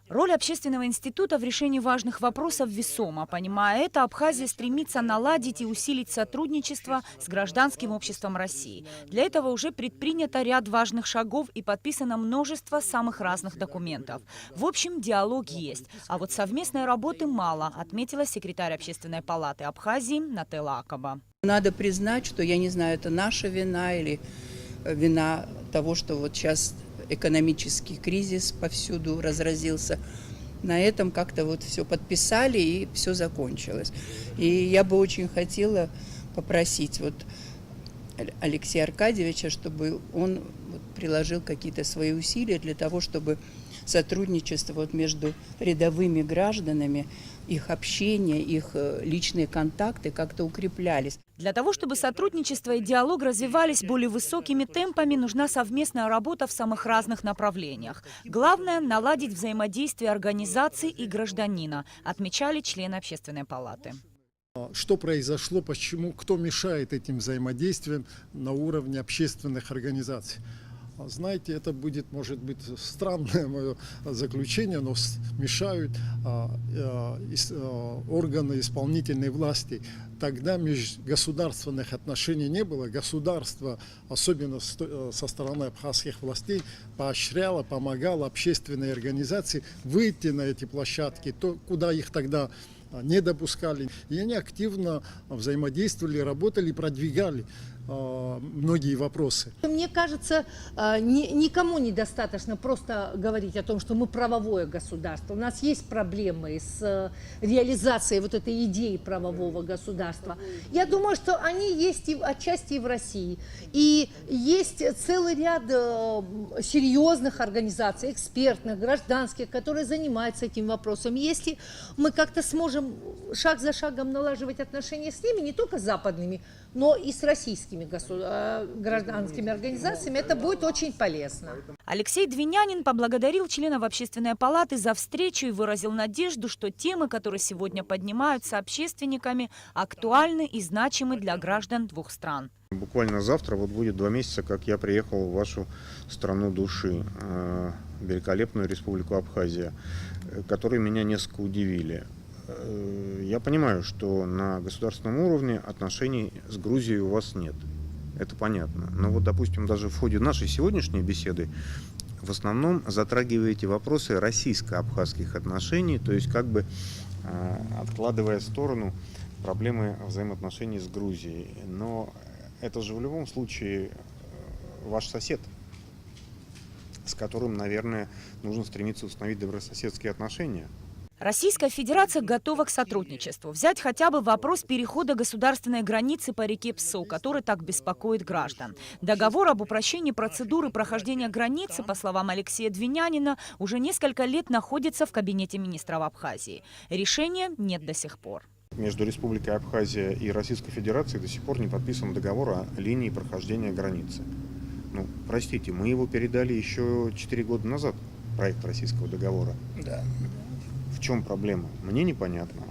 Роль общественного института в решении важных вопросов весома. Понимая это, Абхазия стремится наладить и усилить сотрудничество с гражданским обществом России. Для этого уже предпринято ряд важных шагов и подписано множество самых разных документов. В общем, диалог есть. А вот совместной работы мало, отметила секретарь Общественной палаты Абхазии Нателла Акаба. Надо признать, что, я не знаю, это наша вина или вина того, что вот сейчас экономический кризис повсюду разразился. На этом как-то вот все подписали и все закончилось. И я бы очень хотела попросить вот Алексея Аркадьевича, чтобы он вот приложил какие-то свои усилия для того, чтобы сотрудничество вот между рядовыми гражданами, их общение, их личные контакты как-то укреплялись. Для того, чтобы сотрудничество и диалог развивались более высокими темпами, нужна совместная работа в самых разных направлениях. Главное – наладить взаимодействие организаций и гражданина, отмечали члены Общественной палаты. Что произошло, почему, кто мешает этим взаимодействиям на уровне общественных организаций? Знаете, это будет, может быть, странное мое заключение, но мешают органы исполнительной власти. Тогда межгосударственных отношений не было. Государство, особенно со стороны абхазских властей, поощряло, помогало общественной организации выйти на эти площадки, куда их тогда не допускали. И они активно взаимодействовали, работали, продвигали многие вопросы. Мне кажется, никому недостаточно просто говорить о том, что мы правовое государство. У нас есть проблемы с реализацией вот этой идеи правового государства. Я думаю, что они есть и отчасти и в России. И есть целый ряд серьезных организаций, экспертных, гражданских, которые занимаются этим вопросом. Если мы как-то сможем шаг за шагом налаживать отношения с ними, не только с западными, но и с российскими гражданскими организациями, это будет очень полезно. Алексей Двинянин поблагодарил членов Общественной палаты за встречу и выразил надежду, что темы, которые сегодня поднимаются общественниками, актуальны и значимы для граждан двух стран. Буквально завтра вот будет 2 месяца, как я приехал в вашу страну души, великолепную республику Абхазия, которые меня несколько удивили. Я понимаю, что на государственном уровне отношений с Грузией у вас нет. Это понятно. Но вот, допустим, даже в ходе нашей сегодняшней беседы в основном затрагиваете вопросы российско-абхазских отношений, то есть как бы откладывая в сторону проблемы взаимоотношений с Грузией. Но это же в любом случае ваш сосед, с которым, наверное, нужно стремиться установить добрососедские отношения. Российская Федерация готова к сотрудничеству. Взять хотя бы вопрос перехода государственной границы по реке Псу, который так беспокоит граждан. Договор об упрощении процедуры прохождения границы, по словам Алексея Двинянина, уже несколько лет находится в кабинете министров Абхазии. Решения нет до сих пор. Между Республикой Абхазия и Российской Федерацией до сих пор не подписан договор о линии прохождения границы. Ну, простите, мы его передали еще 4 года назад, проект российского договора. Да. В чем проблема? Мне непонятно.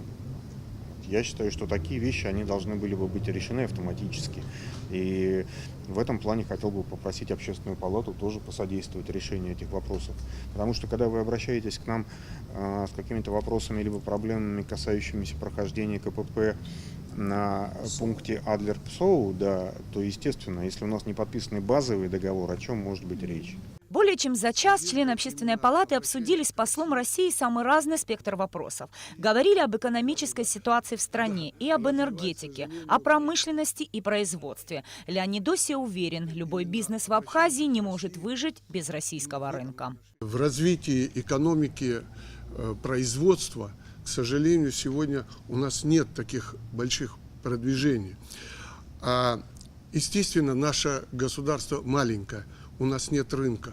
Я считаю, что такие вещи, они должны были бы быть решены автоматически. И в этом плане хотел бы попросить Общественную палату тоже посодействовать решению этих вопросов. Потому что, когда вы обращаетесь к нам с какими-то вопросами либо проблемами, касающимися прохождения КПП на пункте Адлер-Псоу, да, то, естественно, если у нас не подписанный базовый договор, о чем может быть речь? Более чем за час члены Общественной палаты обсудили с послом России самый разный спектр вопросов. Говорили об экономической ситуации в стране и об энергетике, о промышленности и производстве. Леонид Осия уверен, любой бизнес в Абхазии не может выжить без российского рынка. В развитии экономики, производства, к сожалению, сегодня у нас нет таких больших продвижений. Естественно, наше государство маленькое, у нас нет рынка.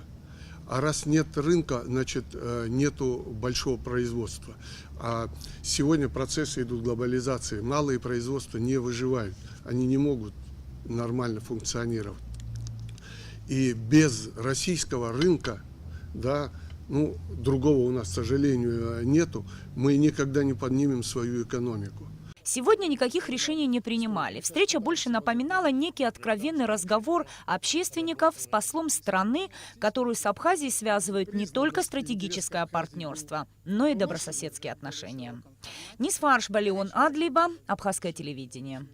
А раз нет рынка, значит, нету большого производства. А сегодня процессы идут глобализации. Малые производства не выживают. Они не могут нормально функционировать. И без российского рынка, да, ну, другого у нас, к сожалению, нету, мы никогда не поднимем свою экономику. Сегодня никаких решений не принимали. Встреча больше напоминала некий откровенный разговор общественников с послом страны, которую с Абхазией связывают не только стратегическое партнерство, но и добрососедские отношения. Нисфарш Балион Адлиба, Абхазское телевидение.